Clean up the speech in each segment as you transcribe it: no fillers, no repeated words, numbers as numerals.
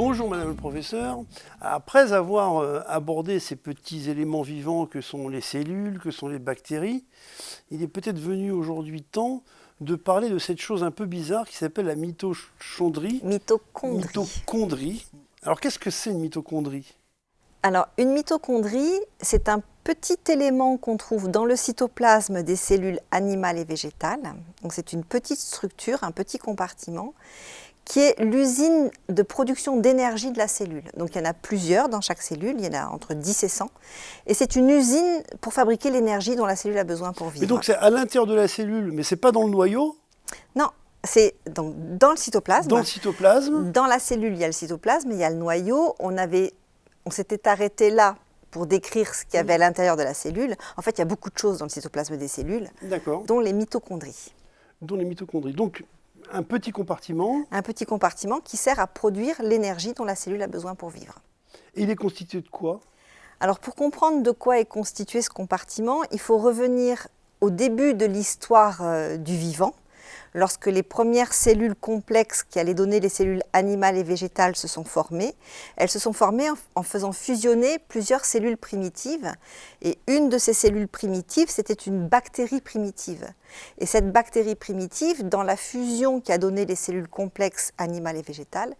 Bonjour Madame le Professeur. Après avoir abordé ces petits éléments vivants que sont les cellules, que sont les bactéries, il est peut-être venu aujourd'hui temps de parler de cette chose un peu bizarre qui s'appelle la mitochondrie. Mitochondrie. Alors qu'est-ce que c'est une mitochondrie? Alors une mitochondrie, c'est un petit élément qu'on trouve dans le cytoplasme des cellules animales et végétales. Donc c'est une petite structure, un petit compartiment qui est l'usine de production d'énergie de la cellule. Donc il y en a plusieurs dans chaque cellule, il y en a entre 10 et 100. Et c'est une usine pour fabriquer l'énergie dont la cellule a besoin pour vivre. Mais donc c'est à l'intérieur de la cellule, mais c'est pas dans le noyau? Non, c'est dans le cytoplasme. Dans le cytoplasme. Dans la cellule, il y a le cytoplasme, il y a le noyau. On s'était arrêté là pour décrire ce qu'il y avait à l'intérieur de la cellule. En fait, il y a beaucoup de choses dans le cytoplasme des cellules, dont les mitochondries. Dont les mitochondries. Donc, un petit compartiment. Un petit compartiment qui sert à produire l'énergie dont la cellule a besoin pour vivre. Et il est constitué de quoi? Alors, pour comprendre de quoi est constitué ce compartiment, il faut revenir au début de l'histoire du vivant, lorsque les premières cellules complexes qui allaient donner les cellules animales et végétales se sont formées. Elles se sont formées en faisant fusionner plusieurs cellules primitives. Et une de ces cellules primitives, c'était une bactérie primitive. Et cette bactérie primitive, dans la fusion qui a donné les cellules complexes animales et végétales,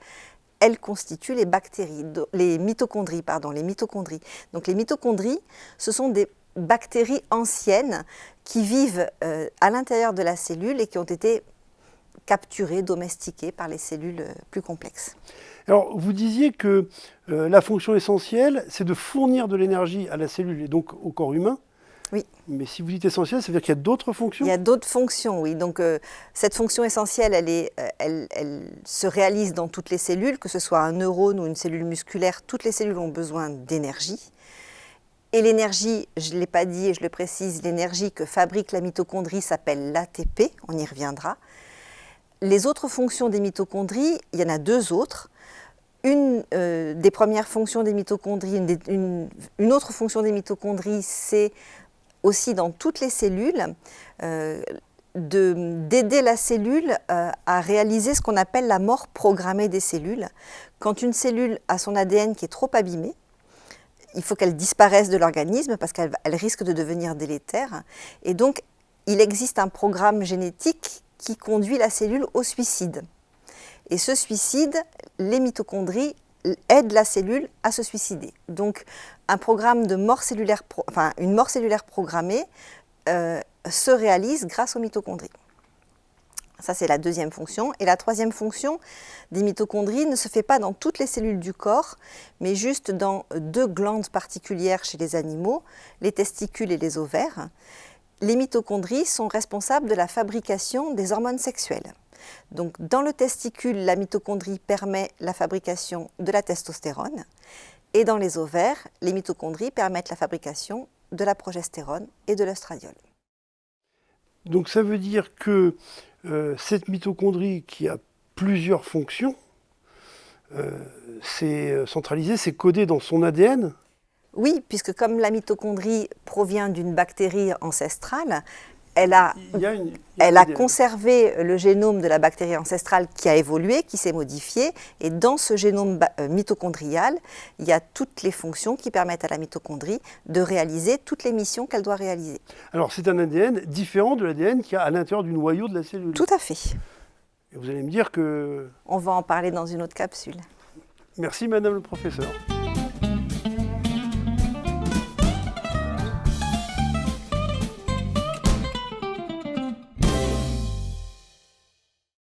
elle constitue les mitochondries. Donc les mitochondries, ce sont des bactéries anciennes qui vivent à l'intérieur de la cellule et qui ont été capturées, domestiquées par les cellules plus complexes. Alors, vous disiez que la fonction essentielle, c'est de fournir de l'énergie à la cellule et donc au corps humain. Oui. Mais si vous dites essentielle, ça veut dire qu'il y a d'autres fonctions? Il y a d'autres fonctions, oui. Donc, cette fonction essentielle, elle se réalise dans toutes les cellules, que ce soit un neurone ou une cellule musculaire. Toutes les cellules ont besoin d'énergie. Et l'énergie, je ne l'ai pas dit et je le précise, l'énergie que fabrique la mitochondrie s'appelle l'ATP, on y reviendra. Les autres fonctions des mitochondries, il y en a deux autres. Une des premières fonctions des mitochondries, une autre fonction des mitochondries, c'est aussi dans toutes les cellules, d'aider la cellule à réaliser ce qu'on appelle la mort programmée des cellules. Quand une cellule a son ADN qui est trop abîmé, il faut qu'elle disparaisse de l'organisme parce qu'elle risque de devenir délétère. Et donc, il existe un programme génétique qui conduit la cellule au suicide. Et ce suicide, les mitochondries aident la cellule à se suicider. Donc, un programme de mort cellulaire, une mort cellulaire programmée se réalise grâce aux mitochondries. Ça, c'est la deuxième fonction. Et la troisième fonction des mitochondries ne se fait pas dans toutes les cellules du corps, mais juste dans deux glandes particulières chez les animaux, les testicules et les ovaires. Les mitochondries sont responsables de la fabrication des hormones sexuelles. Donc, dans le testicule, la mitochondrie permet la fabrication de la testostérone. Et dans les ovaires, les mitochondries permettent la fabrication de la progestérone et de l'œstradiol. Donc, ça veut dire que cette mitochondrie qui a plusieurs fonctions, c'est centralisé, c'est codé dans son ADN? Oui, puisque comme la mitochondrie provient d'une bactérie ancestrale, elle a conservé le génome de la bactérie ancestrale qui a évolué, qui s'est modifié, et dans ce génome mitochondrial, il y a toutes les fonctions qui permettent à la mitochondrie de réaliser toutes les missions qu'elle doit réaliser. Alors c'est un ADN différent de l'ADN qu'il y a à l'intérieur du noyau de la cellule? Tout à fait. Et vous allez me dire que... On va en parler dans une autre capsule. Merci Madame le Professeur.